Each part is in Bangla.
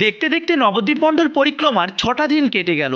দেখতে দেখতে নবদ্বীপ মণ্ডল পরিক্রমার ৬টা দিন কেটে গেল।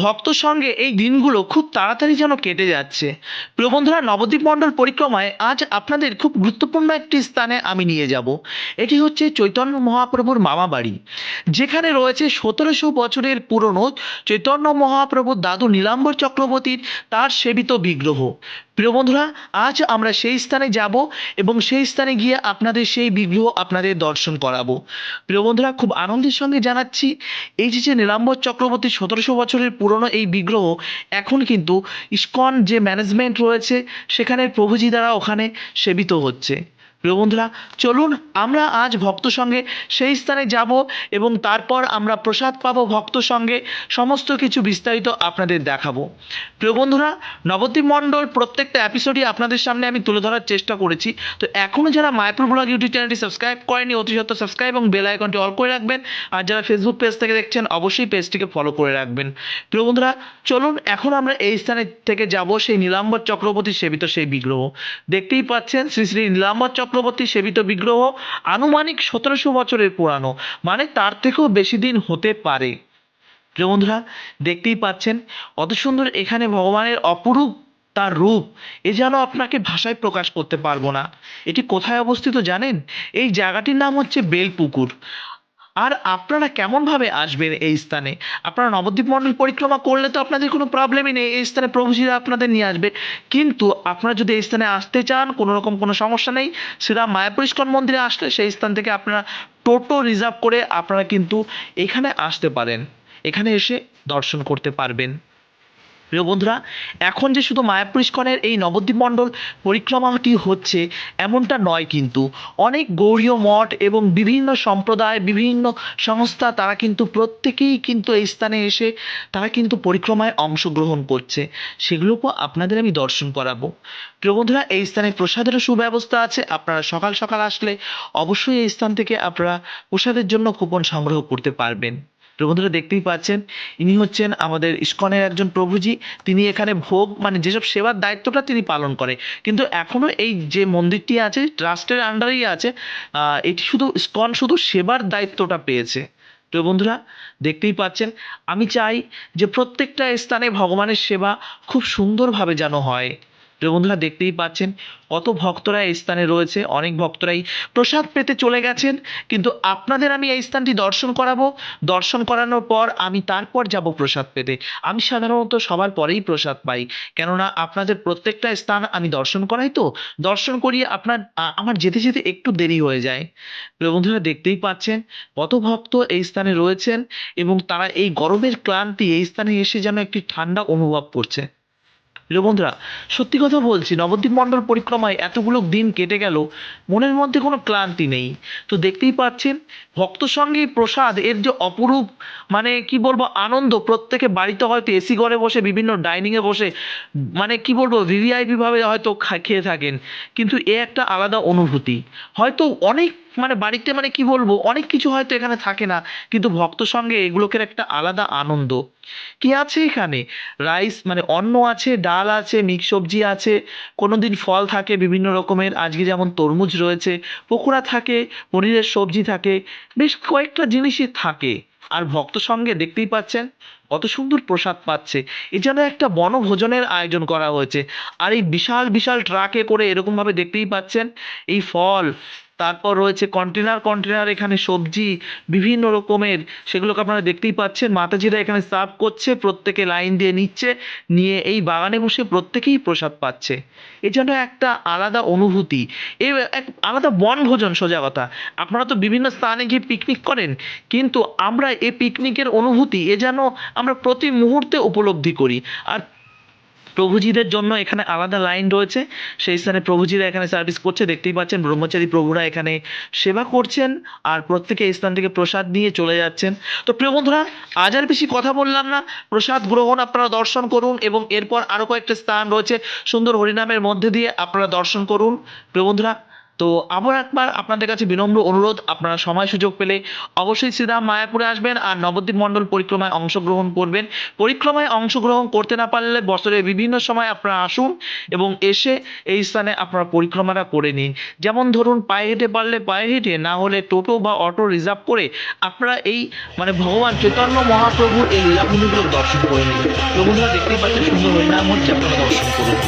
ভক্ত সঙ্গে এই দিনগুলো খুব তাড়াতাড়ি যেন কেটে যাচ্ছে। প্রিয় বন্ধুরা, নবদ্বীপ মণ্ডল পরিক্রমায় আজ আপনাদের খুব গুরুত্বপূর্ণ একটি স্থানে আমি নিয়ে যাব। এটি হচ্ছে চৈতন্য মহাপ্রভুর মামাবাড়ি, যেখানে রয়েছে ১৭০০ বছরের পুরনো চৈতন্য মহাপ্রভুর দাদু নীলাম্বর চক্রবর্তীর তার সেবিত বিগ্রহ। প্রিয় বন্ধুরা, আজ আমরা সেই স্থানে যাব এবং সেই স্থানে গিয়ে আপনাদের সেই বিগ্রহ আপনাদের দর্শন করাবো। প্রিয় বন্ধুরা, খুব আনন্দের সঙ্গে জানাচ্ছি, এই যে নীলাম্বর চক্রবর্তী ১৭০০ বছরের পুরনো এই বিগ্রহ এখন কিন্তু ইসকন যে ম্যানেজমেন্ট রয়েছে সেখানের প্রভুজি দ্বারা ওখানে সেবিত হচ্ছে। প্রিয় বন্ধুরা, চলুন আমরা আজ ভক্ত সঙ্গে সেই স্থানে যাব এবং তারপর আমরা প্রসাদ পাবো ভক্ত সঙ্গে, সমস্ত কিছু বিস্তারিত আপনাদের দেখাবো। প্রিয় বন্ধুরা, নবদ্বীপ মণ্ডল প্রত্যেকটা এপিসোডই আপনাদের সামনে আমি তুলে ধরার চেষ্টা করেছি। তো এখনও যারা মায়াপুর ব্লগ ইউটিউব চ্যানেলটি সাবস্ক্রাইব করেনি, অতি সত্ত্বর সাবস্ক্রাইব এবং বেল আইকনটি অল করে রাখবেন। আর যারা ফেসবুক পেজ থেকে দেখছেন, অবশ্যই পেজটিকে ফলো করে রাখবেন। প্রিয় বন্ধুরা, চলুন এখন আমরা এই স্থানে থেকে যাব সেই নীলাম্বর চক্রবর্তী সেবিত সেই বিগ্রহ। দেখতেই পাচ্ছেন শ্রী শ্রী নীলাম্বর চক্রবর্তী সেবিত বিগ্রহ আনুমানিক ১৭০০ বছরের পুরানো, মানে তার থেকেও বেশি দিন হতে পারে। প্রিয় বন্ধুরা, দেখতেই পাচ্ছেন কত সুন্দর এখানে ভগবানের অপরূপ তার রূপ, এ যেন আপনাকে ভাষায় প্রকাশ করতে পারবো না। এটি কোথায় অবস্থিত জানেন? এই জায়গাটির নাম হচ্ছে বেলপুকুর। আর আপনারা কেমনভাবে আসবেন এই স্থানে? আপনারা নবদ্বীপ মণ্ডল পরিক্রমা করলে তো আপনাদের কোনো প্রবলেমই নেই, এই স্থানে প্রভুজিরা আপনাদের নিয়ে আসবে। কিন্তু আপনারা যদি এই স্থানে আসতে চান, কোনো রকম কোনো সমস্যা নেই। শ্রীরাম মায়াপুর ইস্কন মন্দিরে আসলে সেই স্থান থেকে আপনারা টোটো রিজার্ভ করে আপনারা কিন্তু এখানে আসতে পারেন, এখানে এসে দর্শন করতে পারবেন। প্রিয় বন্ধুরা, এখন যে শুধু মায়াপুর ইস্কনের এই নবদ্বীপ মণ্ডল পরিক্রমাটি হচ্ছে এমনটা নয়, কিন্তু অনেক গৌড়ীয় মঠ এবং বিভিন্ন সম্প্রদায়, বিভিন্ন সংস্থা, তারা কিন্তু প্রত্যেকেই কিন্তু এই স্থানে এসে তারা কিন্তু পরিক্রমায় অংশগ্রহণ করছে। সেগুলোকেও আপনাদের আমি দর্শন করাবো। প্রিয় বন্ধুরা, এই স্থানে প্রসাদেরও সুব্যবস্থা আছে। আপনারা সকাল সকাল আসলে অবশ্যই এই স্থান থেকে আপনারা প্রসাদের জন্য কুপন সংগ্রহ করতে পারবেন। তো বন্ধুরা, দেখতেই পাচ্ছেন ইনি হচ্ছেন আমাদের ইসকনের একজন প্রভুজি। তিনি এখানে ভোগ মানে যেসব সেবার দায়িত্বটা তিনি পালন করে, কিন্তু এখনও এই যে মন্দিরটি আছে ট্রাস্টের আন্ডারেই আছে। এটি শুধু ইসকন শুধু সেবার দায়িত্বটা পেয়েছে। তো বন্ধুরা, দেখতেই পাচ্ছেন, আমি চাই যে প্রত্যেকটা স্থানে ভগবানের সেবা খুব সুন্দরভাবে যেন হয়। তো বন্ধুরা, দেখতেই পাচ্ছেন কত ভক্তরা এই স্থানে রয়েছে, অনেক ভক্তরাই প্রসাদ পেতে চলে গেছেন। কিন্তু আপনাদের আমি এই স্থানটি দর্শন করাবো। দর্শন করানোর পর আমি তারপর যাব প্রসাদ পেতে। আমি সাধারণত সবার পরেই প্রসাদ পাই, কেননা আপনাদের প্রত্যেকটা স্থান আমি দর্শন করাই, তো দর্শন করিয়ে আমার যেতে যেতে একটু দেরি হয়ে যায়। প্রিয় বন্ধুরা, দেখতেই পাচ্ছেন কত ভক্ত এই স্থানে রয়েছেন এবং তারা এই গরমের ক্লান্তি এই স্থানে এসে যেন একটি ঠান্ডা অনুভব করছে। প্রিয় বন্ধুরা, সত্যি কথা বলছি, নবদ্বীপ মণ্ডল পরিক্রমায় এতগুলো দিন কেটে গেল, মনের মধ্যে কোনো ক্লান্তি নেই। তো দেখতেই পাচ্ছেন ভক্ত সঙ্গে প্রসাদ এর যে অপরূপ, মানে কি বলবো, আনন্দ। প্রত্যেকে বাড়িতে হয়তো এসি ঘরে বসে বিভিন্ন ডাইনিংয়ে বসে মানে কি বলবো ভিভিআইপি ভাবে হয়তো খেয়ে থাকেন, কিন্তু এ একটা আলাদা অনুভূতি। হয়তো অনেক মানে বাড়িতে মানে কি বলবো অনেক কিছু হয়তো এখানে থাকে না, কিন্তু ভক্ত সঙ্গে এগুলোকে একটা আলাদা আনন্দ। কি আছে এখানে? রাইস মানে অন্ন আছে, ডাল আছে, মিক্স সবজি আছে, কোনোদিন ফল থাকে বিভিন্ন রকমের, আজকে যেমন তরমুজ রয়েছে, পকোড়া থাকে, পনিরের সবজি থাকে, বেশ কয়েকটা জিনিসই থাকে। আর ভক্ত সঙ্গে দেখতেই পাচ্ছেন কত সুন্দর প্রসাদ পাচ্ছে। এ যেন একটা বনভোজনের আয়োজন করা হয়েছে। আর এই বিশাল বিশাল ট্রাকে করে এরকমভাবে দেখতেই পাচ্ছেন এই ফল, তারপর রয়েছে কন্টেনার কন্টেনার এখানে সবজি বিভিন্ন রকমের, সেগুলোকে আপনারা দেখতেই পাচ্ছেন। মাতাজিরা এখানে সার্ভ করছে, প্রত্যেকে লাইন দিয়ে নিচ্ছে, নিয়ে এই বাগানে বসে প্রত্যেকেই প্রসাদ পাচ্ছে। এ যেন একটা আলাদা অনুভূতি, এ এক আলাদা বনভোজন। সোজা কথা, আপনারা তো বিভিন্ন স্থানে গিয়ে পিকনিক করেন, কিন্তু আমরা এই পিকনিকের অনুভূতি এ যেন আমরা প্রতি মুহূর্তে উপলব্ধি করি। আর প্রভুজিদের জন্য এখানে আলাদা লাইন রয়েছে, সেই স্থানে প্রভুজিরা এখানে সার্ভিস করছে। দেখতেই পাচ্ছেন ব্রহ্মচারী প্রভুরা এখানে সেবা করছেন, আর প্রত্যেকে এই স্থান থেকে প্রসাদ নিয়ে চলে যাচ্ছেন। তো প্রিয় বন্ধুরা, আজ আর বেশি কথা বললাম না, প্রসাদ গ্রহণ আপনারা দর্শন করুন এবং এরপর আরও কয়েকটা স্থান রয়েছে সুন্দর হরিনামের মধ্যে দিয়ে আপনারা দর্শন করুন। প্রিয় বন্ধুরা, তো আবার একবার আপনাদের কাছে বিনম্র অনুরোধ, আপনারা সময় সুযোগ পেলে অবশ্যই শ্রীধাম মায়াপুরে আসবেন আর নবদ্বীপ মণ্ডল পরিক্রমায় অংশগ্রহণ করবেন। পরিক্রমায় অংশগ্রহণ করতে না পারলে বছরের বিভিন্ন সময় আপনারা আসুন এবং এসে এই স্থানে আপনারা পরিক্রমাটা করে নিন। যেমন ধরুন পায়ে হেঁটে পারলে পায়ে হেঁটে, না হলে টোটো বা অটো রিজার্ভ করে আপনারা এই ভগবান চৈতন্য মহাপ্রভুর এই লীলাভূমিগুলো দর্শন করে নিন। তো বন্ধুরা দেখতেই পাচ্ছেন সুন্দর হরিনাম হচ্ছে, আপনারা দর্শন করুন।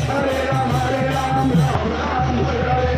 Hare Ram, Hare Ram, Ram Ram, Hare